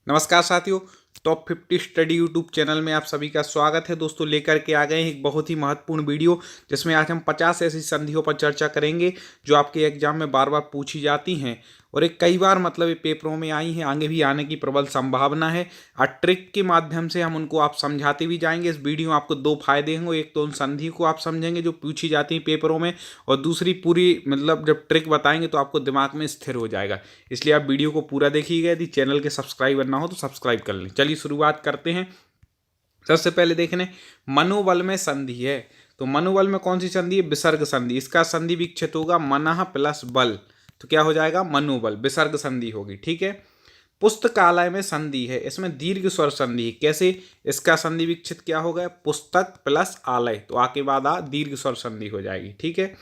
नमस्कार साथियों, top 50 study YouTube channel में आप सभी का स्वागत है। दोस्तों लेकर के आ गए हैं एक बहुत ही महत्वपूर्ण वीडियो, जिसमें आज हम 50 ऐसी संधियों पर चर्चा करेंगे जो आपके एग्जाम में बार बार पूछी जाती हैं और एक कई बार मतलब ये पेपरों में आई हैं, आगे भी आने की प्रबल संभावना है। और ट्रिक के माध्यम से हम उनको आप समझाते भी जाएंगे। इस वीडियो में आपको दो फायदे होंगे, एक तो उन संधि को आप समझेंगे जो पूछी जाती हैं पेपरों में, और दूसरी पूरी मतलब जब ट्रिक बताएंगे तो आपको दिमाग में स्थिर हो जाएगा। इसलिए आप वीडियो को पूरा देखिएगा। यदि चैनल के सब्सक्राइबर ना हो तो सब्सक्राइब कर लें। चलिए शुरुआत करते हैं। सबसे पहले देखने मनोबल में संधि है, तो मनोबल में कौन सी संधि है? विसर्ग संधि। इसका संधि विच्छेद होगा मनः प्लस बल, तो क्या हो जाएगा? मनोबल। विसर्ग संधि होगी, ठीक है। पुस्तकालय में संधि है, इसमें दीर्घ स्वर संधि है। कैसे? इसका संधि विच्छेद क्या होगा? पुस्तक प्लस आलय, तो आ के बाद आ दीर्घ स्वर संधि हो जाएगी, ठीक है।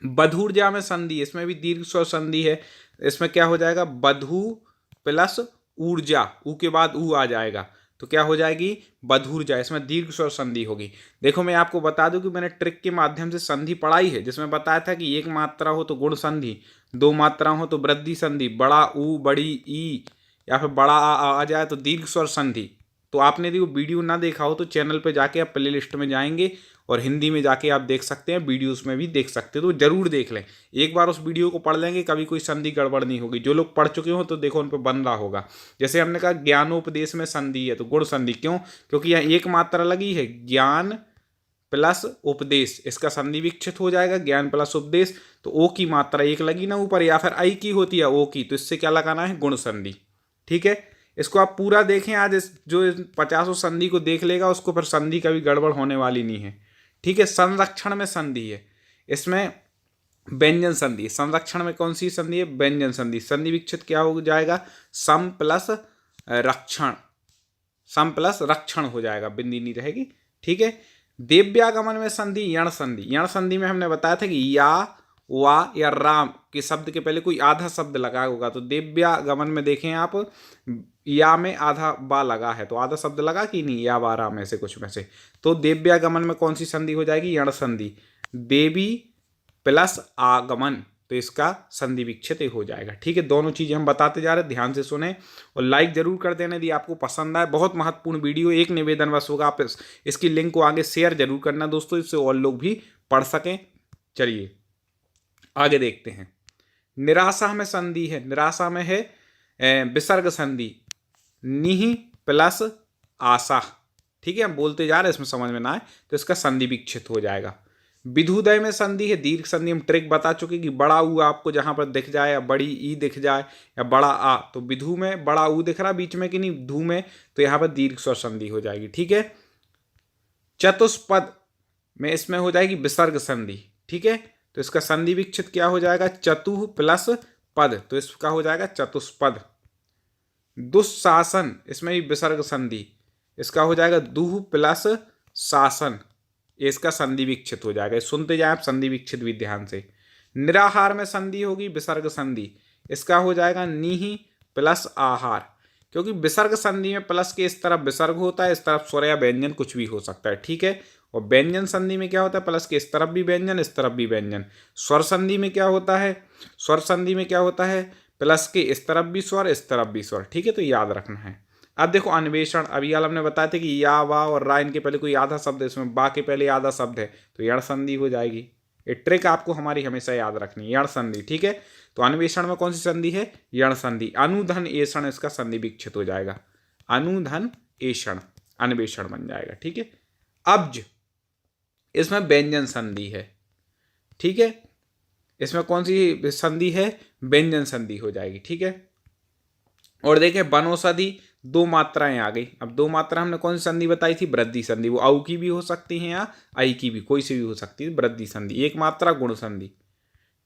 बधूर्जा में संधि, इसमें भी दीर्घ स्वर संधि है। इसमें क्या हो जाएगा? बधू प्लस ऊर्जा, ऊ के बाद ऊ आ जाएगा, तो क्या हो जाएगी? बधूर्जा। इसमें दीर्घ स्वर संधि होगी। देखो मैं आपको बता दूं कि मैंने ट्रिक के माध्यम से संधि पढ़ाई है, जिसमें बताया था कि एक मात्रा हो तो गुण संधि, दो मात्रा हो तो वृद्धि संधि, बड़ा ऊ बड़ी ई या फिर बड़ा आ जाए तो दीर्घ स्वर संधि। तो आपने यदि वो वीडियो ना देखा हो तो चैनल पे जाके आप प्ले लिस्ट में जाएंगे और हिंदी में जाके आप देख सकते हैं, वीडियोस में भी देख सकते हैं, तो जरूर देख लें। एक बार उस वीडियो को पढ़ लेंगे, कभी कोई संधि गड़बड़ नहीं होगी। जो लोग पढ़ चुके हो तो देखो उन पर बन रहा होगा। जैसे हमने कहा ज्ञानोपदेश में संधि है, तो गुण संधि। क्यों? क्योंकि यहाँ एक मात्रा लगी है, ज्ञान प्लस उपदेश, इसका संधि विच्छेद हो जाएगा ज्ञान प्लस उपदेश। तो ओ की मात्रा एक लगी ना ऊपर, या फिर आई की होती है ओ की, तो इससे क्या लगाना है? गुण संधि, ठीक है। इसको आप पूरा देखें आज। जो 50 संधि को देख लेगा उसको फिर संधि कभी गड़बड़ होने वाली नहीं है, ठीक है। संरक्षण में संधि है, इसमें व्यंजन संधि। संरक्षण में कौन सी संधि है? व्यंजन संधि। संधि विच्छेद क्या हो जाएगा? सम प्लस रक्षण, सम प्लस रक्षण हो जाएगा, बिंदी नहीं रहेगी, ठीक है। देव्यागमन में संधि यण संधि। यण संधि में हमने बताया था कि या वा या राम के शब्द के पहले कोई आधा शब्द लगा होगा, तो देव्यागमन में देखें आप, या में आधा बा लगा है, तो आधा शब्द लगा कि नहीं? या वा राम, ऐसे कुछ में से। तो देव्यागमन में कौन सी संधि हो जाएगी? यण संधि। देवी प्लस आगमन, तो इसका संधि विच्छेद हो जाएगा, ठीक है। दोनों चीजें हम बताते जा रहे हैं, ध्यान से सुने और लाइक जरूर कर देना यदि आपको पसंद आए। बहुत महत्वपूर्ण वीडियो। एक निवेदन बस होगा, आप इसकी लिंक को आगे शेयर जरूर करना दोस्तों, इससे और लोग भी पढ़ सकें। चलिए आगे देखते हैं। निराशा में संधि है, निराशा में है विसर्ग संधि, निहि प्लस आशा, ठीक है। हम बोलते जा रहे हैं, इसमें समझ में ना आए तो इसका संधि विच्छेद हो जाएगा। विधुदय में संधि है दीर्घ संधि। हम ट्रिक बता चुके कि बड़ा ऊ आपको जहां पर दिख जाए या बड़ी ई दिख जाए या बड़ा आ, तो विधु में बड़ा ऊ दिख रहा बीच में कि नहीं? धू में, तो यहां पर दीर्घ स्वर संधि हो जाएगी, ठीक है। चतुष्पद में इसमें हो जाएगी विसर्ग संधि, ठीक है। तो इसका संधि विच्छेद क्या हो जाएगा? चतुः प्लस पद, तो इसका हो जाएगा चतुष्पद। दुशासन, इसमें भी विसर्ग संधि, इसका हो जाएगा दुह प्लस शासन, इसका संधि विच्छेद हो जाएगा। सुनते जाए आप संधि विच्छेद भी ध्यान से। निराहार में संधि होगी विसर्ग संधि, इसका हो जाएगा निहि प्लस आहार, क्योंकि विसर्ग संधि में प्लस के इस तरफ विसर्ग होता है, इस तरफ स्वर या व्यंजन कुछ भी हो सकता है, ठीक है। और व्यंजन संधि में क्या होता है? प्लस के इस तरफ भी व्यंजन, इस तरफ भी व्यंजन। स्वर संधि में क्या होता है? स्वर संधि में क्या होता है? प्लस के इस तरफ भी स्वर, इस तरफ भी स्वर, ठीक है। तो याद रखना है। अब देखो अन्वेषण, अभी हाल हमने बताया था कि या वा और रा इनके पहले कोई आधा शब्द है, इसमें बा के पहले आधा शब्द है, तो यण संधि हो जाएगी। ये ट्रिक आपको हमारी हमेशा याद रखनी है, यण संधि, ठीक है। तो अन्वेषण में कौन सी संधि है? यण संधि। अनुधन एषण, इसका संधि विच्छेद हो जाएगा, अनुधन एषण, अन्वेषण बन जाएगा, ठीक है। अब्ज, इसमें व्यंजन संधि है, ठीक है। इसमें कौन सी संधि है? व्यंजन संधि हो जाएगी, ठीक है। और देखें वनौषधि, दो मात्राएं आ गई। अब दो मात्रा हमने कौन सी संधि बताई थी? वृद्धि संधि। वो औ की भी हो सकती है या आई की भी, कोई सी भी हो सकती है। वृद्धि संधि एक मात्रा गुण संधि,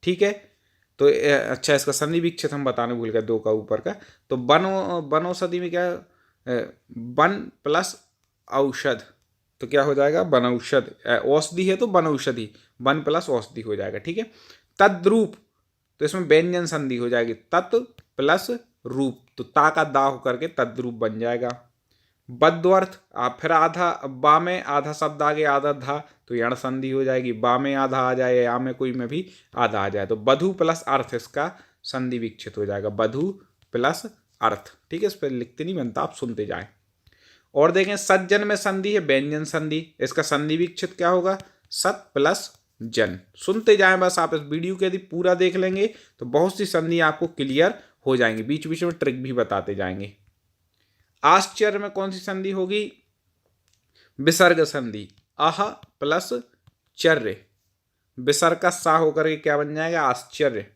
ठीक है। तो अच्छा, इसका संधि विच्छेद हम बताने भूल गए, दो का ऊपर का। तो वनौषधि में क्या? वन प्लस औषध, तो क्या हो जाएगा? वनौषध। औषधि है तो वनौषधि, वन प्लस औषधि हो जाएगा, ठीक है। तद्रूप, तो इसमें व्यंजन संधि हो जाएगी, तत् प्लस रूप, तो ता का दा होकर के तद्रूप बन जाएगा। बद्वर्थ, आप फिर आधा बा में आधा शब्द आ गया, आधा धा, तो यण संधि हो जाएगी। बा में आधा आ जाए या में कोई में भी आधा आ जाए, तो बधु प्लस अर्थ, इसका संधि विच्छेद हो जाएगा, बधु प्लस अर्थ। ठीक है, इस पर लिखते नहीं बनता, आप सुनते जाएं। और देखें सज्जन में संधि है व्यंजन संधि, इसका संधि विच्छेद क्या होगा, सत प्लस जन। सुनते जाएं बस, आप इस वीडियो को यदि पूरा देख लेंगे तो बहुत सी संधि आपको क्लियर हो जाएंगी, बीच बीच में ट्रिक भी बताते जाएंगे। आश्चर्य में कौन सी संधि होगी, विसर्ग संधि, अह प्लस चर्य, विसर्ग का सा होकर के क्या बन जाएगा, आश्चर्य।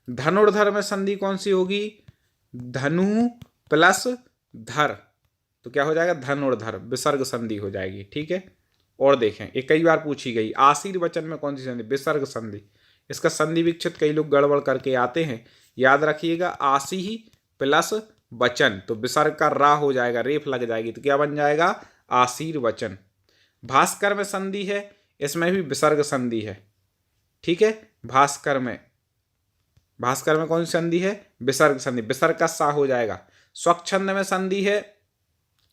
धनुर्धर में संधि कौन सी होगी, धनु प्लस धर, तो क्या हो जाएगा, धनुर्धर, विसर्ग संधि हो जाएगी। ठीक है, और देखें एक कई बार पूछी गई, आशीर्वचन में कौन सी संधि, विसर्ग संधि, इसका संधि विच्छेद कई लोग गड़बड़ करके आते हैं, याद रखिएगा आशी ही प्लस वचन, तो विसर्ग का रा हो जाएगा, रेफ लग जाएगी, तो क्या बन जाएगा, आशीर्वचन। भास्कर में संधि है, इसमें भी विसर्ग संधि है। ठीक है, भास्कर में कौन सी संधि है, विसर्ग संधि, विसर्ग का सा हो जाएगा। स्वच्छंद में संधि है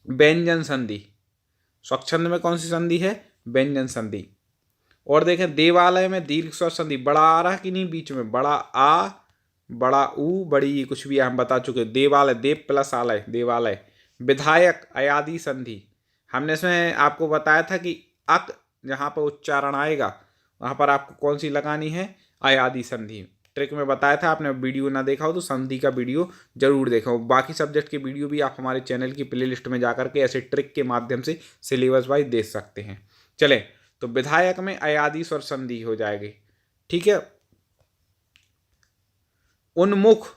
व्यंजन संधि, स्वच्छंद में कौन सी संधि है, व्यंजन संधि। और देखें देवालय में दीर्घ स्वर संधि, बड़ा आ रहा कि नहीं बीच में, बड़ा आ बड़ा ऊ बड़ी, कुछ भी हम बता चुके। देवालय, देव प्लस आलय, देवालय। विधायक अयादि संधि, हमने इसमें आपको बताया था कि अक जहाँ पर उच्चारण आएगा वहाँ पर आपको कौन सी लगानी है, अयादि संधि, ट्रिक में बताया था। आपने वीडियो ना देखा हो तो संधि का वीडियो जरूर देखा हो, बाकी सब्जेक्ट के वीडियो भी आप हमारे चैनल की प्लेलिस्ट में जाकर के ऐसे ट्रिक के माध्यम से सिलेबस वाइज देख सकते हैं। चलें, तो विधायक में अयादि स्वर संधि हो जाएगी। ठीक है, उन्मुख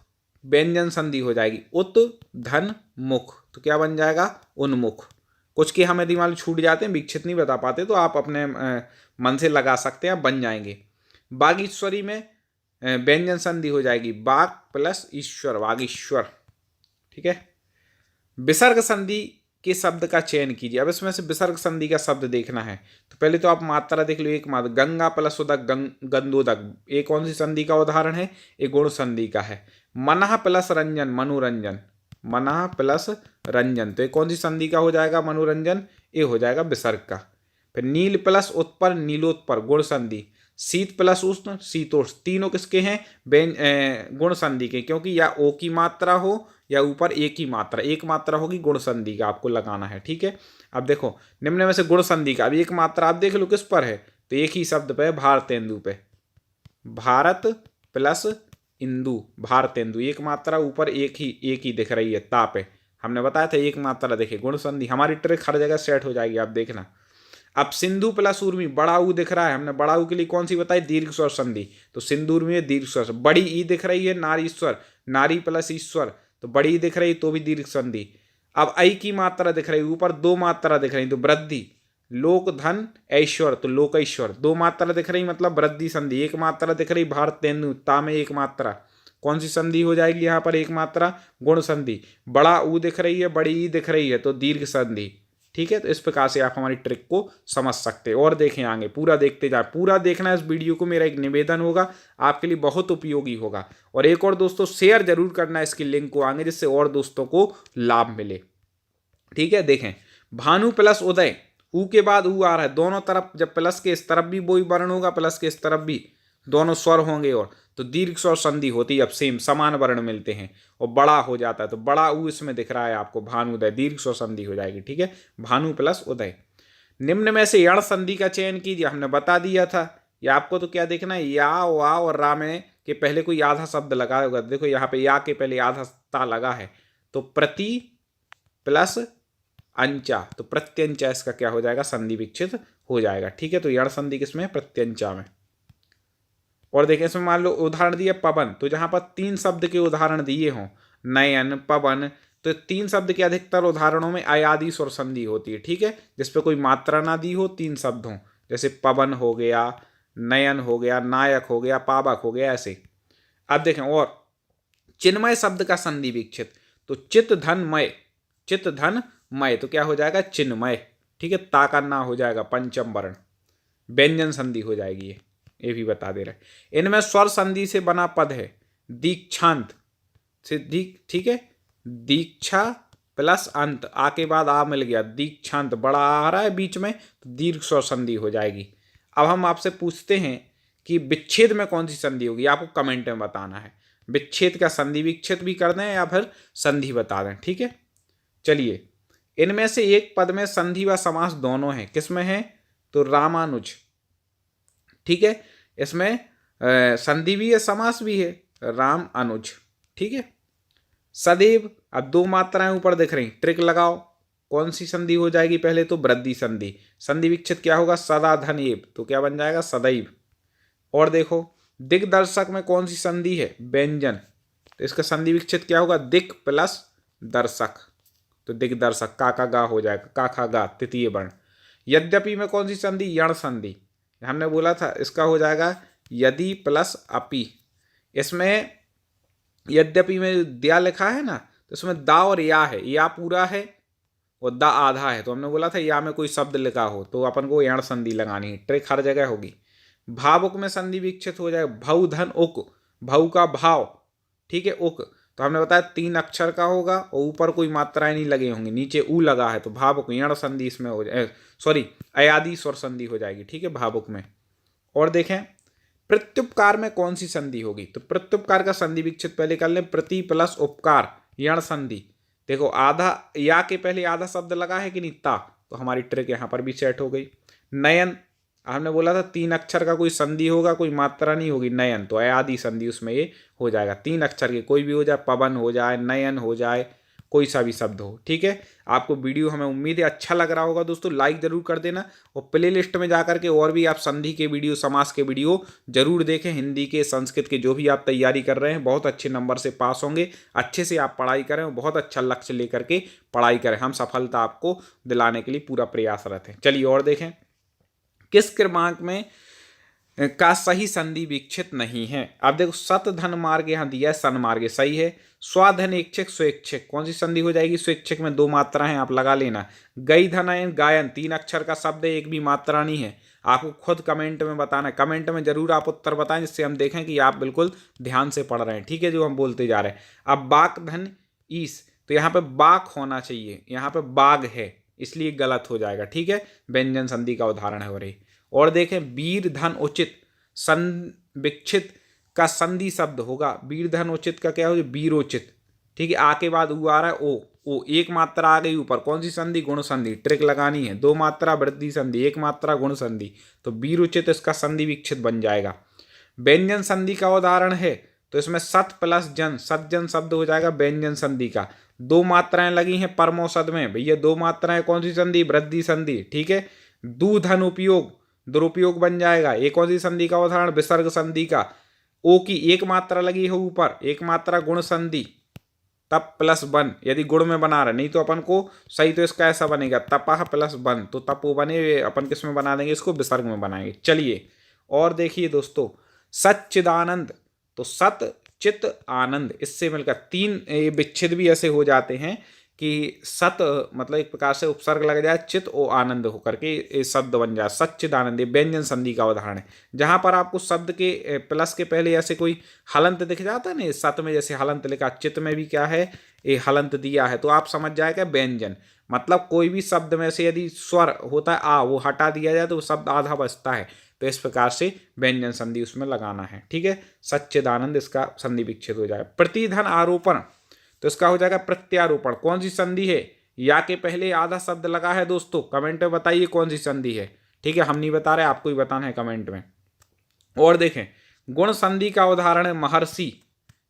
व्यंजन संधि हो जाएगी, उत धन मुख, तो क्या बन जाएगा, उन्मुख। कुछ के हमें दिमाग छूट जाते हैं, विक्षित नहीं बता पाते, तो आप अपने मन से लगा सकते हैं, बन जाएंगे। बागीश्वरी में व्यंजन संधि हो जाएगी, बाग प्लस ईश्वर, बागीश्वर। ठीक है, विसर्ग संधि के शब्द का चयन कीजिए। अब इसमें से विसर्ग संधि का शब्द देखना है, तो पहले तो आप मात्रा देख लो। एक मात्रा, गंगा प्लस उदक, गंदोदक, ये कौन सी संधि का उदाहरण है, एक गुण संधि का है। मनः प्लस रंजन, मनोरंजन, मनः प्लस रंजन, तो ये कौन सी संधि का हो जाएगा, मनोरंजन, ये हो जाएगा विसर्ग का। फिर नील प्लस उत्पर, नीलोत्पर, गुण संधि। शीत प्लस उष्ण, शीतोष्ण, तीनों किसके हैं, गुण संधि के, क्योंकि या ओ की मात्रा हो या ऊपर एक ही मात्रा, एक मात्रा होगी, गुण संधि का आपको लगाना है। ठीक है, अब देखो निम्न में से गुण संधि का, अब एक मात्रा आप देख लो किस पर है, तो एक ही शब्द पे, भारतेंदु पे, भारत प्लस इंदु, भारतेंदु, एक मात्रा ऊपर एक ही दिख रही है, ता पे हमने बताया था एक मात्रा। देखिए गुण संधि, हमारी ट्रिक हर जगह सेट हो जाएगी, आप देखना। अब सिंधु प्लस उर्मी, बड़ा ऊ दिख रहा है, हमने बड़ा ऊ के लिए कौन सी बताई, दीर्घ स्वर संधि, तो सिंधु उर्मी में दीर्घ स्वर। बड़ी ई दिख रही है, नारीश्वर, नारी प्लस ईश्वर, तो बड़ी दिख रही तो भी दीर्घ संधि। अब ऐ की मात्रा दिख रही, ऊपर दो मात्रा दिख रही, तो वृद्धि, लोक धन ऐश्वर, तो लोकेश्वर, दो मात्रा दिख रही मतलब वृद्धि संधि। एक मात्रा दिख रही भारतेंदु, ता में एक मात्रा, कौन सी संधि हो जाएगी यहाँ पर, एक मात्रा, गुण संधि। बड़ा ऊ दिख रही है, बड़ी ई दिख रही है, तो दीर्घ संधि। ठीक है, तो इस प्रकार से आप हमारी ट्रिक को समझ सकते हैं। और देखें आगे, पूरा देखते जाए, पूरा देखना इस वीडियो को, मेरा एक निवेदन होगा, आपके लिए बहुत उपयोगी होगा। और एक और दोस्तों शेयर जरूर करना इसकी लिंक को आगे, जिससे और दोस्तों को लाभ मिले। ठीक है, देखें भानु प्लस उदय, ऊ के बाद ऊ आ रहा है, दोनों तरफ जब प्लस के इस तरफ भी वही वर्ण होगा, प्लस के इस तरफ भी दोनों स्वर होंगे, और तो दीर्घ स्वर संधि होती है। अब सेम समान वर्ण मिलते हैं और बड़ा हो जाता है, तो बड़ा ऊ इसमें दिख रहा है आपको, भानुदय, दीर्घ स्वर संधि हो जाएगी। ठीक है, भानु प्लस उदय। निम्न में से यण संधि का चयन कीजिए, हमने बता दिया था। या आपको तो क्या देखना है, या वा और रा में के पहले कोई आधा शब्द लगा होगा, देखो यहाँ पे या के पहले आधा ता लगा है, तो प्रति प्लस अंचा, तो प्रत्यंचा इसका क्या हो जाएगा, संधि विच्छेद हो जाएगा। ठीक है, तो यण संधि किसमें, प्रत्यंचा में। और देखें इसमें मान लो उदाहरण दिए पवन, तो जहां पर तीन शब्द के उदाहरण दिए हों, नयन, पवन, तो तीन शब्द के अधिकतर उदाहरणों में अयादि स्वर संधि होती है। ठीक है, जिसपे कोई मात्रा ना दी हो, तीन शब्द हों, जैसे पवन हो गया, नयन हो गया, नायक हो गया, पावक हो गया, ऐसे। अब देखें और चिन्मय शब्द का संधि विच्छेद, तो चित धन मय, चित धन मय, तो क्या हो जाएगा, चिन्मय। ठीक है, ता का ना हो जाएगा पंचम वर्ण, व्यंजन संधि हो जाएगी, ये भी बता दे रहे। इनमें स्वर संधि से बना पद है दीक्षांत से, ठीक है, दीक्षा प्लस अंत, आ के बाद आ मिल गया, दीक्षांत, बड़ा आ रहा है बीच में, तो दीर्घ स्वर संधि हो जाएगी। अब हम आपसे पूछते हैं कि विच्छेद में कौन सी संधि होगी, आपको कमेंट में बताना है। विच्छेद का संधि विच्छेद भी कर दें या फिर संधि बता दें। ठीक है, चलिए इनमें से एक पद में संधि व समास दोनों हैं, किसमें है? तो रामानुज। ठीक है, इसमें संधि भी है समास भी है, राम अनुज। ठीक है, सदैव, अब दो मात्राएं ऊपर दिख रही, ट्रिक लगाओ, कौन सी संधि हो जाएगी? पहले तो वृद्धि संधि, संधि विच्छेद क्या होगा? सदा धन एव, तो क्या बन जाएगा? सदैव। और देखो दिग्दर्शक में कौन सी संधि है? व्यंजन, तो इसका संधि विच्छेद क्या होगा? दिक् प्लस दर्शक, तो दिग्दर्शक, का गा हो जाएगा, का खा गा तृतीय वर्ण। यद्यपि में कौन सी संधि? यण संधि, हमने बोला था इसका हो जाएगा यदि प्लस अपि। इसमें यद्यपि में द्या लिखा है ना, तो इसमें दा और या है, या पूरा है और दा आधा है, तो हमने बोला था या में कोई शब्द लिखा हो तो अपन को यण संधि लगानी है, ट्रिक हर जगह होगी। भावुक में संधि विच्छेद हो जाएगा भव धन उक, भव का भाव, ठीक है, उक, तो हमने बताया 3 अक्षर का होगा और ऊपर कोई मात्राएं नहीं लगे होंगे, नीचे ऊ लगा है, तो भावुक यण संधि इसमें हो जाए, सॉरी अयादि स्वर संधि हो जाएगी। ठीक है, भावुक में। और देखें प्रत्युपकार में कौन सी संधि होगी? तो प्रत्युपकार का संधि विच्छेद पहले कर लें, प्रति प्लस उपकार यण संधि। देखो आधा, या के पहले आधा शब्द लगा है कि नहीं? ता, तो हमारी ट्रिक यहाँ पर भी सेट हो गई। नयन, हमने बोला था 3 अक्षर का कोई संधि होगा, कोई मात्रा नहीं होगी, नयन, तो अयादि संधि उसमें ये हो जाएगा। 3 अक्षर के कोई भी हो जाए, पवन हो जाए, नयन हो जाए, कोई सा भी शब्द हो। ठीक है, आपको वीडियो हमें उम्मीद है अच्छा लग रहा होगा दोस्तों, लाइक जरूर कर देना और प्ले लिस्ट में जाकर के और भी आप संधि के वीडियो, समास के वीडियो जरूर देखें। हिंदी के, संस्कृत के, जो भी आप तैयारी कर रहे हैं, बहुत अच्छे नंबर से पास होंगे। अच्छे से आप पढ़ाई करें और बहुत अच्छा लक्ष्य लेकर के पढ़ाई करें, हम सफलता आपको दिलाने के लिए पूरा प्रयासरत हैं। चलिए और देखें, किस क्रमांक में का सही संधि विच्छेद नहीं है? अब देखो सत धन मार्ग यहाँ दिया है, सन मार्ग सही है। स्वाधन इच्छिक स्वेच्छिक, कौन सी संधि हो जाएगी? स्वेच्छिक में 2 मात्रा है, आप लगा लेना। गई धनयन गायन, 3 अक्षर का शब्द है, एक भी मात्रा नहीं है। आपको खुद कमेंट में बताना है, कमेंट में जरूर आप उत्तर बताएं, जिससे हम देखें कि आप बिल्कुल ध्यान से पढ़ रहे हैं। ठीक है, जो हम बोलते जा रहे हैं। अब बाक धन ईस, तो यहाँ पे बाक होना चाहिए, यहाँ पे बाग है, इसलिए गलत हो जाएगा। ठीक है, व्यंजन संधि का उदाहरण है। और देखें वीर धन उचित विच्छित का संधि शब्द होगा, वीर धन उचित का क्या हो? वीरोचित। ठीक है, आ के बाद ऊ आ रहा है, ओ, एक मात्रा आ गई ऊपर, कौन सी संधि? गुण संधि, ट्रिक लगानी है। 2 मात्रा वृद्धि संधि, 1 मात्रा गुण संधि, तो वीरोचित इसका संधि विच्छेद बन जाएगा। व्यंजन संधि का उदाहरण है, तो इसमें सत प्लस जन, सज्जन शब्द हो जाएगा व्यंजन संधि का। 2 मात्राएं लगी हैं परमोसद में, भैया 2 मात्राएं, कौन सी संधि? वृद्धि संधि। ठीक है, दूधन उपयोग, दुरुपयोग बन जाएगा। एक कौन सी संधि का उदाहरण? विसर्ग संधि का। ओ की 1 मात्रा लगी है ऊपर, 1 मात्रा गुण संधि, तप प्लस बन, यदि गुण में बना रहे, नहीं तो अपन को सही तो इसका ऐसा बनेगा तपह प्लस बन, तो तपो बने, अपन किस में बना देंगे? इसको विसर्ग में बनाएंगे। चलिए और देखिए दोस्तों, सच्चिदानंद, तो सत चित आनंद, इससे मिलकर 3 विच्छेद भी ऐसे हो जाते हैं कि सत मतलब एक प्रकार से उपसर्ग लग जाए, चित और आनंद होकर के शब्द बन जाए, सच्चिदानंद। व्यंजन संधि का उदाहरण है, जहां पर आपको शब्द के प्लस के पहले ऐसे कोई हलंत दिख जाता है ना, सत में जैसे हलंत लिखा, चित में भी क्या है? ये हलंत दिया है, तो आप समझ जाएगा व्यंजन, मतलब कोई भी शब्द में से यदि स्वर होता है आ, वो हटा दिया जाए तो शब्द आधा बचता है, तो इस प्रकार से व्यंजन संधि उसमें लगाना है। ठीक है, सच्चिदानंद इसका संधि विच्छेद हो जाएगा। प्रतिधन आरोपण, तो इसका हो जाएगा प्रत्यारोपण, कौन सी संधि है? या के पहले आधा शब्द लगा है दोस्तों, कमेंट में बताइए कौन सी संधि है। ठीक है, हम नहीं बता रहे, आपको ही बताना है कमेंट में। और देखें गुण संधि का उदाहरण है महर्षि,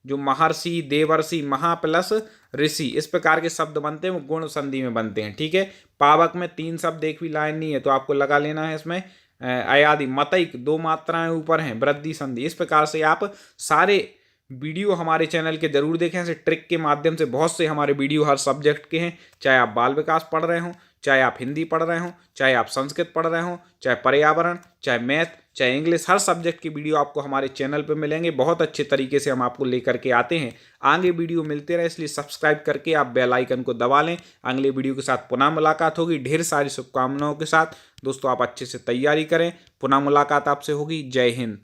जो महर्षि, देवर्षि, महा प्लस ऋषि, इस प्रकार के शब्द बनते हैं वो गुण संधि में बनते हैं। ठीक है, पावक में 3 शब्द, एक भी लाइन नहीं है, तो आपको लगा लेना है इसमें अयादि। मतैक 2 मात्राएं ऊपर हैं, वृद्धि संधि। इस प्रकार से आप सारे वीडियो हमारे चैनल के जरूर देखें, ऐसे ट्रिक के माध्यम से बहुत से हमारे वीडियो हर सब्जेक्ट के हैं, चाहे आप बाल विकास पढ़ रहे हों, चाहे आप हिंदी पढ़ रहे हों, चाहे आप संस्कृत पढ़ रहे हों, चाहे पर्यावरण, चाहे मैथ, चाहे इंग्लिश, हर सब्जेक्ट की वीडियो आपको हमारे चैनल पर मिलेंगे। बहुत अच्छे तरीके से हम आपको लेकर के आते हैं, आगे वीडियो मिलते रहे, इसलिए सब्सक्राइब करके आप बेल आइकन को दबा लें। अगले वीडियो के साथ पुनः मुलाकात होगी, ढेर सारी शुभकामनाओं के साथ। दोस्तों आप अच्छे से तैयारी करें, पुनः मुलाकात आपसे होगी। जय हिंद।